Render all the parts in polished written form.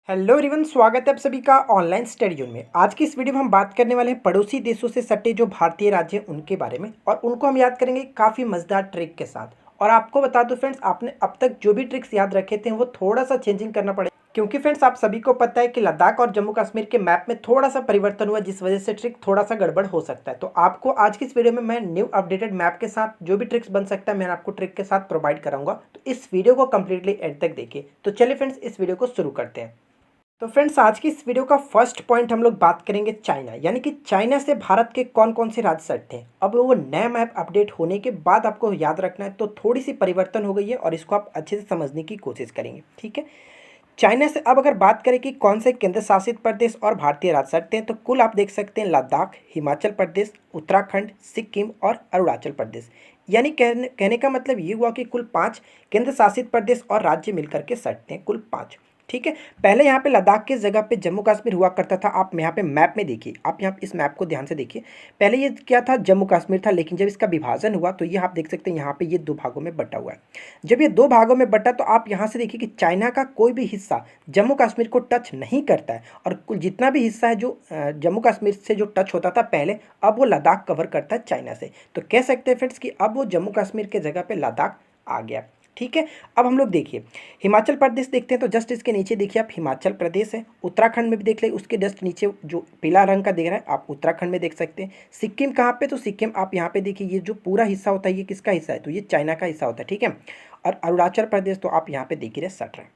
Hello everyone, स्वागत है आप सभी का ऑनलाइन स्टडी जोन में। आज की इस वीडियो में हम बात करने वाले हैं पड़ोसी देशों से सटे जो भारतीय राज्य हैं उनके बारे में, और उनको हम याद करेंगे काफ़ी मज़ेदार ट्रिक के साथ। और आपको बता दूं फ्रेंड्स, आपने अब तक जो भी ट्रिक्स याद रखे थे वो थोड़ा सा चेंजिंग करना पड़ेगा, क्योंकि फ्रेंड्स आप सभी को पता है कि लद्दाख और जम्मू कश्मीर के मैप में थोड़ा सा परिवर्तन हुआ, जिस वजह से ट्रिक थोड़ा सा गड़बड़ हो सकता है। तो आपको आज की इस वीडियो में मैं न्यू अपडेटेड मैप के साथ जो भी ट्रिक्स बन सकता है मैं आपको ट्रिक के साथ प्रोवाइड कराऊंगा। तो इस वीडियो को कंप्लीटली एंड तक देखिए। तो चलिए फ्रेंड्स, इस वीडियो को शुरू करते हैं। तो फ्रेंड्स, आज की इस वीडियो का फर्स्ट पॉइंट हम लोग बात करेंगे चाइना, यानी कि चाइना से भारत के कौन कौन से राज्य सटते हैं। अब वो नया मैप अपडेट होने के बाद आपको याद रखना है, तो थोड़ी सी परिवर्तन हो गई है और इसको आप अच्छे से समझने की कोशिश करेंगे, ठीक है। चाइना से अब अगर बात करें कि कौन से केंद्र शासित प्रदेश और भारतीय राज्य सटते हैं, तो कुल आप देख सकते हैं लद्दाख, हिमाचल प्रदेश, उत्तराखंड, सिक्किम और अरुणाचल प्रदेश। यानी कहने का मतलब ये हुआ कि कुल 5 केंद्र शासित प्रदेश और राज्य मिलकर के सटते हैं, कुल 5, ठीक है। पहले यहाँ पे लद्दाख की जगह पे जम्मू कश्मीर हुआ करता था। आप यहाँ पे मैप में देखिए, आप यहाँ इस मैप को ध्यान से देखिए। पहले ये क्या था, जम्मू कश्मीर था, लेकिन जब इसका विभाजन हुआ तो ये आप देख सकते हैं यहाँ पे ये 2 भागों में बटा हुआ है। जब ये 2 भागों में बटा तो आप यहाँ से देखिए कि चाइना का कोई भी हिस्सा जम्मू कश्मीर को टच नहीं करता है, और कुल जितना भी हिस्सा है जो जम्मू कश्मीर से जो टच होता था पहले, अब वो लद्दाख कवर करता है चाइना से। तो कह सकते हैं फ्रेंड्स कि अब वो जम्मू कश्मीर के जगह पे लद्दाख आ गया, ठीक है। अब हम लोग देखिए हिमाचल प्रदेश देखते हैं, तो जस्ट इसके नीचे देखिए आप हिमाचल प्रदेश है। उत्तराखंड में भी देख ले, उसके जस्ट नीचे जो पीला रंग का दिख रहा है आप उत्तराखंड में देख सकते हैं। सिक्किम कहाँ पे, तो सिक्किम आप यहाँ पे देखिए, ये जो पूरा हिस्सा होता है ये किसका हिस्सा है, तो ये चाइना का हिस्सा होता है, ठीक है। और अरुणाचल प्रदेश तो आप यहाँ पे देख रहे सट रहे हैं।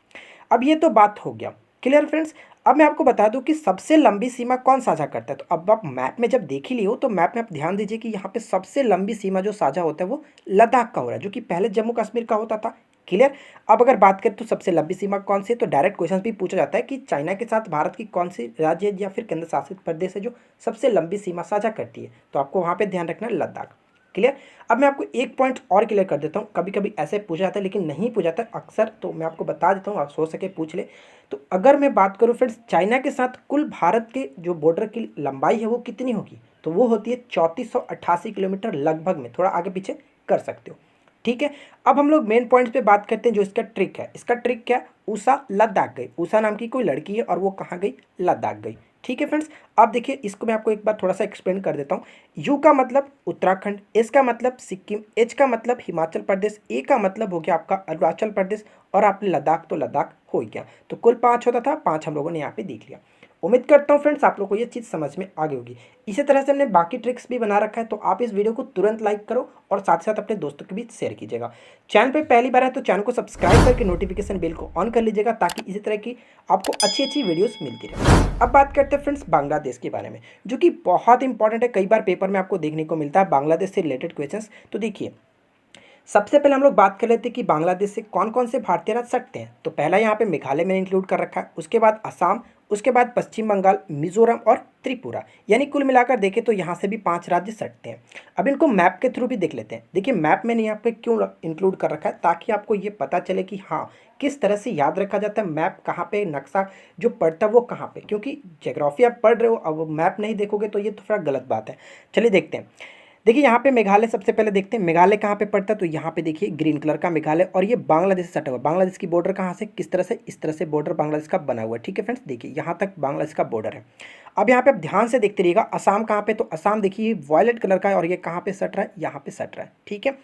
अब ये तो बात हो गया, क्लियर फ्रेंड्स। अब मैं आपको बता दूं कि सबसे लंबी सीमा कौन साझा करता है। तो अब आप मैप में जब देख ही लियो, तो मैप में आप ध्यान दीजिए कि यहाँ पे सबसे लंबी सीमा जो साझा होता है वो लद्दाख का हो रहा है, जो कि पहले जम्मू कश्मीर का होता था, क्लियर। अब अगर बात करें तो सबसे लंबी सीमा कौन सी है, तो डायरेक्ट क्वेश्चन भी पूछा जाता है कि चाइना के साथ भारत की कौन सी राज्य या फिर केंद्र शासित प्रदेश है जो सबसे लंबी सीमा साझा करती है। तो आपको वहाँ पे ध्यान रखना है लद्दाख, क्लियर। अब मैं आपको एक पॉइंट और क्लियर कर देता हूँ, कभी कभी ऐसे पूछा जाता है लेकिन नहीं पूछा जाता अक्सर, तो मैं आपको बता देता हूँ, आप सोच सके पूछ ले। तो अगर मैं बात करूँ फ्रेंड्स, चाइना के साथ कुल भारत के जो बॉर्डर की लंबाई है वो कितनी होगी, तो वो होती है 3488 किलोमीटर लगभग में, थोड़ा आगे पीछे कर सकते हो, ठीक है। अब हम लोग मेन पॉइंट्स पे बात करते हैं जो इसका ट्रिक है। इसका ट्रिक क्या है, उषा लद्दाख गई। उषा नाम की कोई लड़की है और वो कहाँ गई, लद्दाख गई, ठीक है फ्रेंड्स। अब देखिए इसको मैं आपको एक बार थोड़ा सा एक्सप्लेन कर देता हूँ। यू का मतलब उत्तराखंड, एस का मतलब सिक्किम, एच का मतलब हिमाचल प्रदेश, ए का मतलब हो गया आपका अरुणाचल प्रदेश, और आपने लद्दाख तो लद्दाख हो गया। तो कुल 5 होता था, 5 हम लोगों ने यहाँ पे देख लिया। उम्मीद करता हूँ फ्रेंड्स आप लोग को ये चीज़ समझ में आ गई होगी। इसी तरह से हमने बाकी ट्रिक्स भी बना रखा है, तो आप इस वीडियो को तुरंत लाइक करो और साथ साथ अपने दोस्तों के बीच शेयर कीजिएगा। चैनल पे पहली बार है तो चैनल को सब्सक्राइब करके नोटिफिकेशन बेल को ऑन कर लीजिएगा, ताकि इसी तरह की आपको अच्छी अच्छी वीडियोस मिलती रहे। अब बात करते हैं फ्रेंड्स बांग्लादेश के बारे में, जो कि बहुत इंपॉर्टेंट है, कई बार पेपर में आपको देखने को मिलता है बांग्लादेश से रिलेटेड क्वेश्चन। तो देखिए सबसे पहले हम लोग बात कर लेते हैं कि बांग्लादेश से कौन कौन से भारतीय राज्य सटते हैं। तो पहला यहाँ पे मेघालय में इंक्लूड कर रखा है, उसके बाद असम, उसके बाद पश्चिम बंगाल, मिजोरम और त्रिपुरा। यानी कुल मिलाकर देखें तो यहाँ से भी 5 राज्य सटते हैं। अब इनको मैप के थ्रू भी देख लेते हैं। देखिए मैप मैंने यहाँ पे क्यों इंक्लूड कर रखा है, ताकि आपको ये पता चले कि हाँ किस तरह से याद रखा जाता है, मैप कहाँ पे, नक्शा जो पढ़ता है वो कहाँ पे। क्योंकि ज्योग्राफी आप पढ़ रहे हो, अब मैप नहीं देखोगे तो ये तो थोड़ा गलत बात है। चलिए देखते हैं। देखिए यहाँ पे मेघालय सबसे पहले देखते हैं, मेघालय कहाँ पे पड़ता है, तो यहाँ पे देखिए ग्रीन कलर का मेघालय, और ये बांग्लादेश से सटा हुआ। बांग्लादेश की बॉर्डर कहाँ से, किस तरह से, इस तरह से बॉर्डर बांग्लादेश का बना हुआ है, ठीक है फ्रेंड्स। देखिए यहाँ तक बांग्लादेश का बॉर्डर है। अब यहाँ पे आप ध्यान से देखते रहिएगा, असम कहाँ पे, तो असम देखिए वॉयलेट कलर का है, और ये कहाँ पे सट रहा है, यहाँ पे सट रहा है, ठीक है।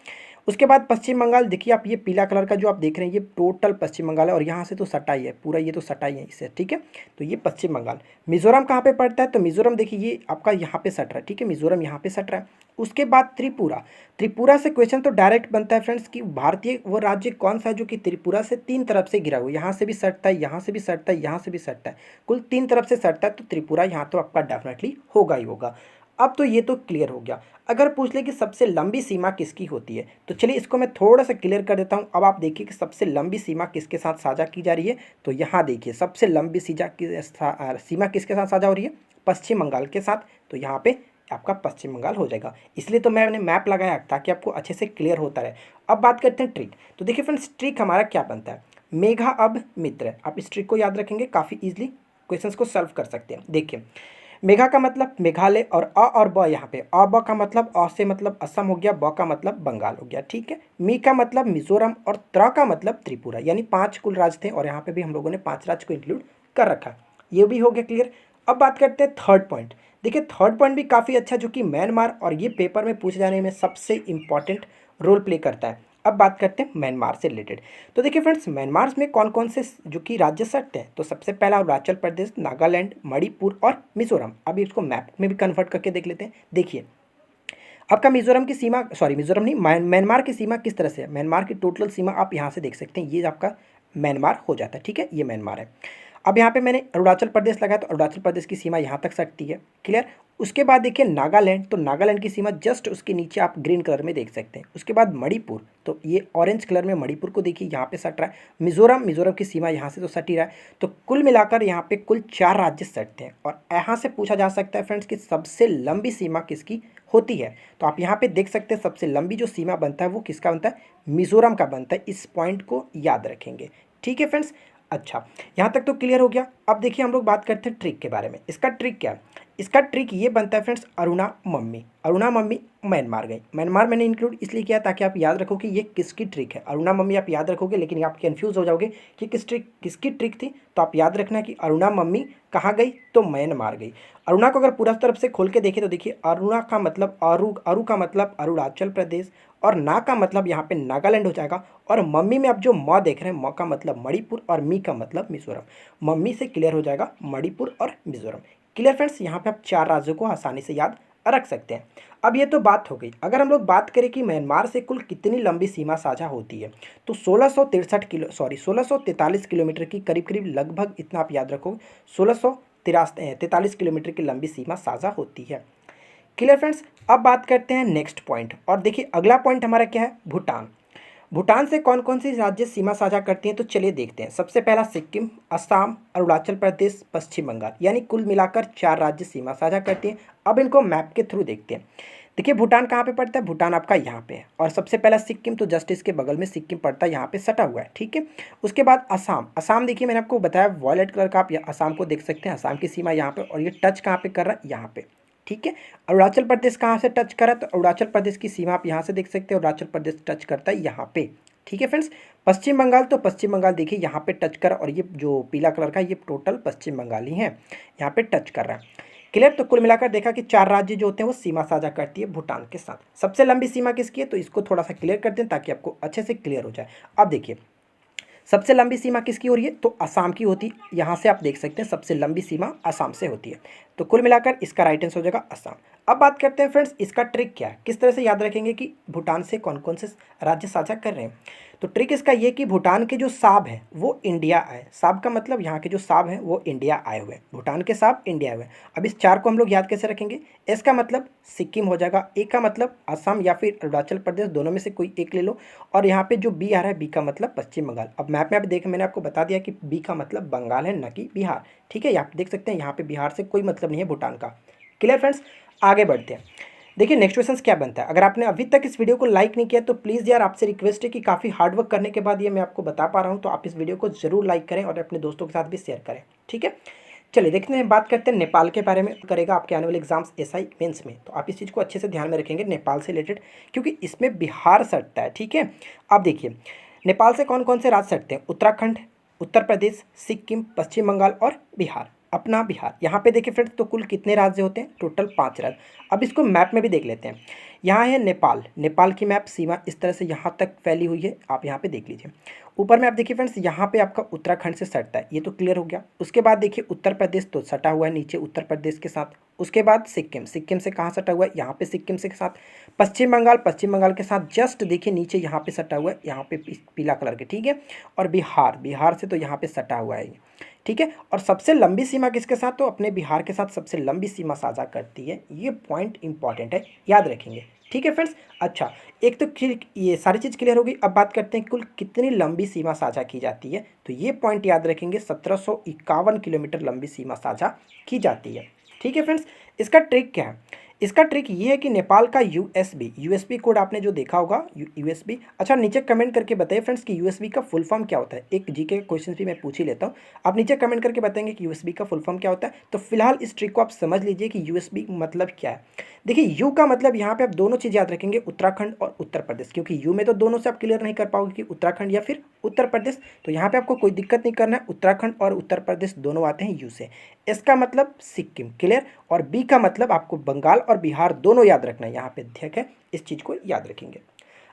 उसके बाद पश्चिम बंगाल देखिए आप, ये पीला कलर का जो आप देख रहे हैं ये टोटल पश्चिम बंगाल है, और यहाँ से तो सटाई है पूरा, ये तो सटाई है इससे, ठीक है। तो ये पश्चिम बंगाल। मिजोरम कहाँ पे पड़ता है, तो मिजोरम देखिए ये आपका यहाँ पे सट रहा है, ठीक है, मिजोरम यहाँ पे सट रहा है। उसके बाद त्रिपुरा, त्रिपुरा से क्वेश्चन तो डायरेक्ट बनता है फ्रेंड्स कि भारतीय वो राज्य कौन सा है जो कि त्रिपुरा से 3 तरफ से घिरा हुआ, यहाँ से भी सटता है, यहाँ से भी सटता है, यहाँ से भी सटता है, कुल 3 तरफ से सटता है। तो त्रिपुरा यहाँ तो आपका डेफिनेटली होगा ही होगा। अब तो ये तो क्लियर हो गया। अगर पूछ ले कि सबसे लंबी सीमा किसकी होती है, तो चलिए इसको मैं थोड़ा सा क्लियर कर देता हूँ। अब आप देखिए कि सबसे लंबी सीमा किसके साथ साझा की जा रही है। तो यहाँ देखिए सबसे लंबी सीमा किसके साथ साझा हो रही है, पश्चिम बंगाल के साथ। तो यहाँ पे आपका पश्चिम बंगाल हो जाएगा, इसलिए तो मैंने मैप लगाया ताकि आपको अच्छे से क्लियर होता रहे। अब बात करते हैं ट्रिक। तो देखिए फ्रेंड्स ट्रिक हमारा क्या बनता है, मेघा अब मित्र। आप इस ट्रिक को याद रखेंगे, काफ़ी ईजिली क्वेश्चंस को सॉल्व कर सकते हैं। देखिए मेघा का मतलब मेघालय, और अ और ब, यहाँ पे अ ब का मतलब अ से मतलब असम हो गया, ब का मतलब बंगाल हो गया, ठीक है। मी का मतलब मिजोरम, और त्र का मतलब त्रिपुरा। यानी 5 कुल राज्य थे, और यहाँ पे भी हम लोगों ने 5 राज्य को इंक्लूड कर रखा है। ये भी हो गया क्लियर। अब बात करते हैं थर्ड पॉइंट। देखिए थर्ड पॉइंट भी काफ़ी अच्छा, जो कि म्यांमार और ये पेपर में पूछे जाने में सबसे इंपॉर्टेंट रोल प्ले करता है। अब बात करते हैं म्यांमार से रिलेटेड। तो देखिए फ्रेंड्स, म्यांमार में कौन कौन से जो कि राज्य सटते हैं, तो सबसे पहला अरुणाचल प्रदेश, नागालैंड, मणिपुर और मिजोरम। अभी इसको मैप में भी कन्वर्ट करके देख लेते हैं। देखिए आपका मिजोरम की सीमा, सॉरी मिजोरम नहीं, म्यांमार की सीमा किस तरह से है। म्यांमार की टोटल सीमा आप यहाँ से देख सकते हैं, ये आपका म्यांमार हो जाता है। ठीक है, ये म्यांमार है। अब यहाँ पे मैंने अरुणाचल प्रदेश लगाया, तो अरुणाचल प्रदेश की सीमा यहाँ तक सटती है। क्लियर। उसके बाद देखिए नागालैंड, तो नागालैंड की सीमा जस्ट उसके नीचे आप ग्रीन कलर में देख सकते हैं। उसके बाद मणिपुर, तो ये ऑरेंज कलर में मणिपुर को देखिए यहाँ पे सट रहा है। मिजोरम, मिजोरम की सीमा यहाँ से तो सट ही रहा है। तो कुल मिलाकर यहाँ पे कुल 4 राज्य सटते हैं। और यहाँ से पूछा जा सकता है फ्रेंड्स कि सबसे लंबी सीमा किसकी होती है। तो आप यहाँ पे देख सकते हैं सबसे लंबी जो सीमा बनता है वो किसका बनता है, मिजोरम का बनता है। इस पॉइंट को याद रखेंगे। ठीक है फ्रेंड्स। अच्छा, यहाँ तक तो क्लियर हो गया। अब देखिए हम लोग बात करते हैं ट्रिक के बारे में। इसका ट्रिक क्या है, इसका ट्रिक ये बनता है friends, Aruna mummy. Aruna mummy Myanmar गई। म्यांमार मैंने इंक्लूड इसलिए किया ताकि आप याद रखो कि ये किसकी ट्रिक है। अरुणा मम्मी आप याद रखोगे, लेकिन आप कंफ्यूज हो जाओगे कि किसकी ट्रिक थी। तो आप याद रखना कि अरुणा मम्मी कहाँ गई, तो म्यांमार गई। अरुणा को अगर पूरा तरफ से खोल के देखें तो देखिए अरुणा का मतलब अरु का मतलब अरुणाचल प्रदेश, और ना का मतलब यहाँ पे नागालैंड हो जाएगा। और मम्मी में आप जो म देख रहे हैं, म का मतलब मणिपुर और मी का मतलब मिजोरम। मम्मी से क्लियर हो जाएगा मणिपुर और मिजोरम। क्लियर फ्रेंड्स, यहाँ पे आप 4 राज्यों को आसानी से याद रख सकते हैं। अब ये तो बात हो गई। अगर हम लोग बात करें कि म्यांमार से कुल कितनी लंबी सीमा साझा होती है, तो 1643 किलोमीटर की करीब लगभग, इतना आप याद रखो, 1643 किलोमीटर की लंबी सीमा साझा होती है। Clear friends. अब बात करते हैं नेक्स्ट पॉइंट। और देखिए अगला पॉइंट हमारा क्या है, भूटान। भूटान से कौन कौन सी राज्य सीमा साझा करती हैं, तो चलिए देखते हैं। सबसे पहला सिक्किम, असम, अरुणाचल प्रदेश, पश्चिम बंगाल, यानी कुल मिलाकर 4 राज्य सीमा साझा करती हैं। अब इनको मैप के थ्रू देखते हैं। देखिए भूटान कहाँ पे पड़ता है, भूटान आपका यहाँ पे है। और सबसे पहला सिक्किम, तो जस्ट इसके बगल में सिक्किम पड़ता है, यहाँ पे सटा हुआ है। ठीक है। उसके बाद असम। असम देखिए मैंने आपको बताया वॉयलेट कलर का, आप असम को देख सकते हैं। असम की सीमा यहाँ पे, और ये टच कहाँ पे कर रहा है, यहाँ पे। ठीक है। अरुणाचल प्रदेश कहाँ से टच करा, तो अरुणाचल प्रदेश की सीमा आप यहाँ से देख सकते हैं। अरुणाचल प्रदेश टच करता है यहाँ पे। ठीक है फ्रेंड्स। पश्चिम बंगाल, तो पश्चिम बंगाल देखिए यहाँ पे टच कर, और ये जो पीला कलर का, ये टोटल पश्चिम बंगाल ही है, यहाँ पे टच कर रहा है। क्लियर। तो कुल मिलाकर देखा कि 4 राज्य जो होते हैं वो सीमा साझा करती है भूटान के साथ। सबसे लंबी सीमा किसकी है, तो इसको थोड़ा सा क्लियर करते हैं ताकि आपको अच्छे से क्लियर हो जाए। अब देखिए सबसे लंबी सीमा किसकी हो रही है, तो असम की होती है। यहाँ से आप देख सकते हैं सबसे लंबी सीमा असम से होती है। तो कुल मिलाकर इसका राइट आंसर हो जाएगा असम। अब बात करते हैं फ्रेंड्स, इसका ट्रिक क्या है, किस तरह से याद रखेंगे कि भूटान से कौन कौन से राज्य साझा कर रहे हैं। तो ट्रिक इसका ये कि भूटान के जो साब है वो इंडिया आए। साब का मतलब यहाँ के जो साब हैं वो इंडिया आए हुए हैं। भूटान के साब इंडिया आए हुए हैं। अब इस 4 को हम लोग याद कैसे रखेंगे, एस का मतलब सिक्किम हो जाएगा, ए का मतलब असम या फिर अरुणाचल प्रदेश, दोनों में से कोई एक ले लो। और यहाँ पे जो बी आ रहा है, बी का मतलब पश्चिम बंगाल। अब मैप में आप देखें, मैंने आपको बता दिया कि बी का मतलब बंगाल है, न कि बिहार। ठीक है, आप देख सकते हैं यहाँ पे बिहार से कोई मतलब नहीं है भूटान का। Clear friends. आगे बढ़ते हैं। देखिए नेक्स्ट क्वेश्चन क्या बनता है। अगर आपने अभी तक इस वीडियो को लाइक नहीं किया तो प्लीज़ यार आपसे रिक्वेस्ट है कि काफ़ी हार्डवर्क करने के बाद ये मैं आपको बता पा रहा हूँ, तो आप इस वीडियो को जरूर लाइक करें और अपने दोस्तों के साथ भी शेयर करें। ठीक है। चलिए देखते हैं, बात करते हैं नेपाल के बारे में। करेगा आपके आने वाले एग्जाम्स एसआई मेंस में, तो आप इस चीज़ को अच्छे से ध्यान में रखेंगे नेपाल से रिलेटेड, क्योंकि इसमें बिहार सटता है। ठीक है। अब देखिए नेपाल से कौन कौन से राज्य सटते हैं, उत्तराखंड, उत्तर प्रदेश, सिक्किम, पश्चिम बंगाल और बिहार। अपना बिहार। यहाँ पे देखिए फ्रेंड्स, तो कुल कितने राज्य होते हैं, टोटल 5 राज्य। अब इसको मैप में भी देख लेते हैं। यहाँ है नेपाल। नेपाल की मैप सीमा इस तरह से यहाँ तक फैली हुई है, आप यहाँ पे देख लीजिए। ऊपर में आप देखिए फ्रेंड्स, यहाँ पे आपका उत्तराखंड से सटता है, ये तो क्लियर हो गया। उसके बाद देखिए उत्तर प्रदेश तो सटा हुआ है नीचे उत्तर प्रदेश के साथ। उसके बाद सिक्किम, सिक्किम से कहाँ सटा हुआ है, यहाँ पे सिक्किम से के साथ। पश्चिम बंगाल, पश्चिम बंगाल के साथ जस्ट देखिए नीचे यहाँ पे सटा हुआ है, यहाँ पे पीला कलर के। ठीक है। और बिहार, बिहार से तो यहाँ पे सटा हुआ है। ठीक है। और सबसे लंबी सीमा किसके साथ, तो अपने बिहार के साथ सबसे लंबी सीमा साझा करती है। ये पॉइंट इंपॉर्टेंट है, याद रखेंगे। ठीक है फ्रेंड्स। अच्छा, एक तो ये सारी चीज़ क्लियर होगी। अब बात करते हैं कुल कितनी लंबी सीमा साझा की जाती है, तो ये पॉइंट याद रखेंगे, 1751 किलोमीटर लंबी सीमा साझा की जाती है। ठीक है फ्रेंड्स। इसका ट्रिक क्या है, इसका ट्रिक ये है कि नेपाल का यूएसबी कोड आपने जो देखा होगा यूएसबी। अच्छा, नीचे कमेंट करके बताइए फ्रेंड्स कि यूएसबी का फुल फॉर्म क्या होता है। एक जीके क्वेश्चन भी मैं पूछ ही लेता हूँ, आप नीचे कमेंट करके बताएंगे कि यूएसबी का फुल फॉर्म क्या होता है। तो फिलहाल इस ट्रिक को आप समझ लीजिए कि यूएसबी मतलब क्या है। देखिए, यू का मतलब यहाँ पे आप दोनों चीज़ याद रखेंगे, उत्तराखंड और उत्तर प्रदेश, क्योंकि यू में तो दोनों से आप क्लियर नहीं कर पाओगे कि उत्तराखंड या फिर उत्तर प्रदेश। तो यहाँ पे आपको कोई दिक्कत नहीं करना है, उत्तराखंड और उत्तर प्रदेश दोनों आते हैं यू से। एस का मतलब सिक्किम, क्लियर। और बी का मतलब आपको बंगाल और बिहार दोनों याद रखना है यहाँ पे, ठीक है, इस चीज़ को याद रखेंगे।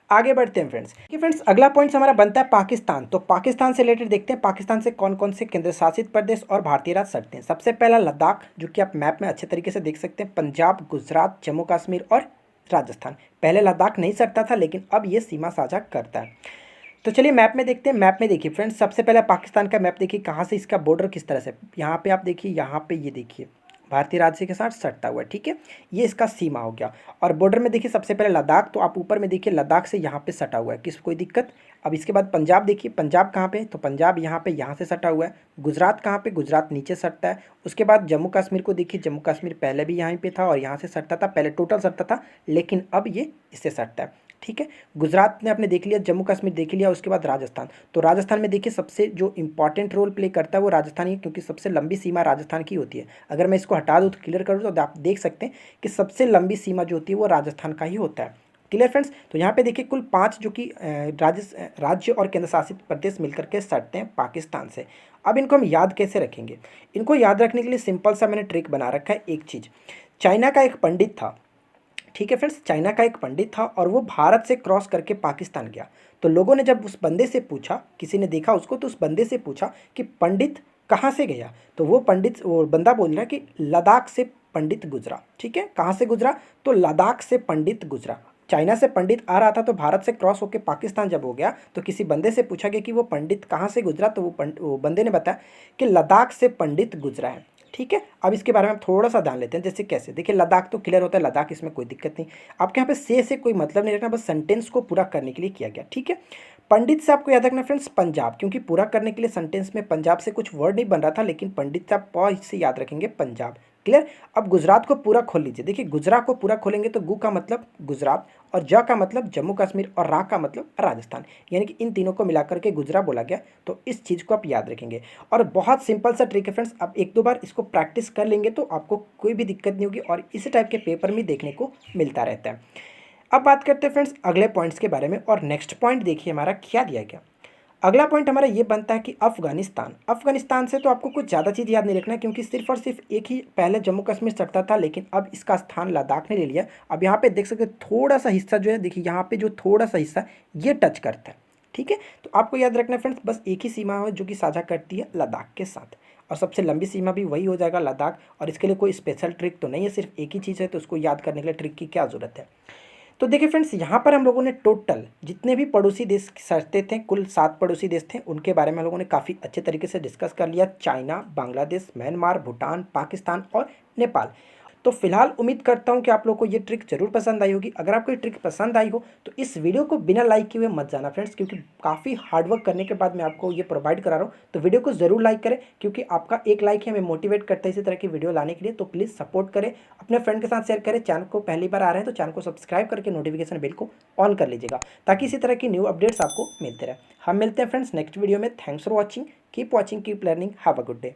आगे बढ़ते हैं फ्रेंड्स कि फ्रेंड्स अगला पॉइंट हमारा बनता है पाकिस्तान। तो पाकिस्तान से रिलेटेड देखते हैं पाकिस्तान से कौन कौन से केंद्र शासित प्रदेश और भारतीय राज्य सटते हैं। सबसे पहला लद्दाख, जो कि आप मैप में अच्छे तरीके से देख सकते हैं। पंजाब, गुजरात, जम्मू कश्मीर और राजस्थान। पहले लद्दाख नहीं सटता था, लेकिन अब ये सीमा साझा करता है। तो चलिए मैप में देखते हैं। मैप में देखिए फ्रेंड्स, सबसे पहले पाकिस्तान का मैप देखिए कहाँ से इसका बॉर्डर किस तरह से, यहाँ पे आप देखिए, यहाँ पे ये देखिए भारतीय राज्य के साथ सटता हुआ है, ठीक है, ये इसका सीमा हो गया। और बॉर्डर में देखिए सबसे पहले लद्दाख, तो आप ऊपर में देखिए लद्दाख से यहाँ पे सटा हुआ है, किस कोई दिक्कत। अब इसके बाद पंजाब देखिए, पंजाब कहाँ पे, तो पंजाब यहाँ पे, यहाँ से सटा हुआ है। गुजरात कहाँ पे, गुजरात नीचे सटता है। उसके बाद जम्मू कश्मीर को देखिए, जम्मू कश्मीर पहले भी यहाँ पे था और यहाँ से सटता था, पहले टोटल सटता था, लेकिन अब ये इससे सटता है, ठीक है। गुजरात ने आपने देख लिया, जम्मू कश्मीर देख लिया। उसके बाद राजस्थान, तो राजस्थान में देखिए सबसे जो इंपॉर्टेंट रोल प्ले करता है वो राजस्थान ही, क्योंकि सबसे लंबी सीमा राजस्थान की होती है। अगर मैं इसको हटा दूँ तो क्लियर करूँ तो आप देख सकते हैं कि सबसे लंबी सीमा जो होती है वो राजस्थान का ही होता है, क्लियर फ्रेंड्स। तो यहाँ पे देखिए कुल 5 जो कि राज्य और केंद्र शासित प्रदेश मिलकर के सटते हैं पाकिस्तान से। अब इनको हम याद कैसे रखेंगे, इनको याद रखने के लिए सिंपल सा मैंने ट्रिक बना रखा है। एक चीज़, चाइना का एक पंडित था, ठीक है फ्रेंड्स, चाइना का एक पंडित था और वो भारत से क्रॉस करके पाकिस्तान गया। तो लोगों ने जब उस बंदे से पूछा, किसी ने देखा उसको, तो उस बंदे से पूछा कि पंडित कहाँ से गया, तो वो बंदा बोल रहा है कि लद्दाख से पंडित गुजरा, ठीक है। कहाँ से गुजरा, तो लद्दाख से पंडित गुजरा। चाइना से पंडित आ रहा था, तो भारत से क्रॉस होकर पाकिस्तान जब हो गया तो किसी बंदे से पूछा गया कि वो पंडित कहाँ से गुजरा, तो वो बंदे ने बताया कि लद्दाख से पंडित गुजरा है, ठीक है। अब इसके बारे में हम थोड़ा सा ध्यान लेते हैं। जैसे कैसे, देखिए लद्दाख तो क्लियर होता है, लद्दाख इसमें कोई दिक्कत नहीं। आपके यहाँ पे से कोई मतलब नहीं रखना, बस सेंटेंस को पूरा करने के लिए किया गया, ठीक है। पंडित से आपको याद रखना फ्रेंड्स पंजाब, क्योंकि पूरा करने के लिए सेंटेंस में पंजाब से कुछ वर्ड नहीं बन रहा था, लेकिन पंडित से आप प से याद रखेंगे पंजाब, क्लियर। अब गुजरात को पूरा खोल लीजिए। देखिए गुजरात को पूरा खोलेंगे तो गु का मतलब गुजरात, और ज का मतलब जम्मू कश्मीर, और रा का मतलब राजस्थान, यानी कि इन तीनों को मिलाकर के गुजरात बोला गया। तो इस चीज़ को आप याद रखेंगे। और बहुत सिंपल सा ट्रिक है फ्रेंड्स, आप एक दो बार इसको प्रैक्टिस कर लेंगे तो आपको कोई भी दिक्कत नहीं होगी, और इसी टाइप के पेपर में देखने को मिलता रहता है। अब बात करते हैं फ्रेंड्स अगले पॉइंट्स के बारे में, और नेक्स्ट पॉइंट देखिए हमारा क्या दिया गया। अगला पॉइंट हमारा ये बनता है कि अफगानिस्तान से तो आपको कुछ ज़्यादा चीज़ याद नहीं रखना है, क्योंकि सिर्फ और सिर्फ एक ही पहले जम्मू कश्मीर सटता था, लेकिन अब इसका स्थान लद्दाख ने ले लिया। अब यहाँ पे देख सकते हैं थोड़ा सा हिस्सा जो है, देखिए यहाँ पे जो थोड़ा सा हिस्सा ये टच करता है, ठीक है। तो आपको याद रखना है फ्रेंड्स, बस एक ही सीमा है जो कि साझा करती है लद्दाख के साथ, और सबसे लंबी सीमा भी वही हो जाएगा लद्दाख। और इसके लिए कोई स्पेशल ट्रिक तो नहीं है, सिर्फ एक ही चीज़ है, तो उसको याद करने के लिए ट्रिक की क्या ज़रूरत है। तो देखिए फ्रेंड्स, यहाँ पर हम लोगों ने टोटल जितने भी पड़ोसी देश सटते थे, कुल 7 पड़ोसी देश थे, उनके बारे में हम लोगों ने काफ़ी अच्छे तरीके से डिस्कस कर लिया। चाइना, बांग्लादेश, म्यांमार, भूटान, पाकिस्तान और नेपाल। तो फिलहाल उम्मीद करता हूँ कि आप लोग को ये ट्रिक जरूर पसंद आई होगी। अगर आपको ये ट्रिक पसंद आई हो तो इस वीडियो को बिना लाइक किए हुए मत जाना फ्रेंड्स, क्योंकि काफ़ी हार्डवर्क करने के बाद मैं आपको ये प्रोवाइड करा रहा हूँ। तो वीडियो को ज़रूर लाइक करें, क्योंकि आपका एक लाइक ही हमें मोटिवेट करता है इसी तरह की वीडियो लाने के लिए। तो प्लीज़ सपोर्ट करें, अपने फ्रेंड के साथ शेयर करें। चैनल को पहली बार आ रहे हैं तो चैनल को सब्सक्राइब करके नोटिफिकेशन बेल को ऑन कर लीजिएगा, ताकि इसी तरह की न्यू अपडेट्स आपको मिलते रहे। हम मिलते हैं फ्रेंड्स नेक्स्ट वीडियो में। Thanks for watching, keep learning, have a good day.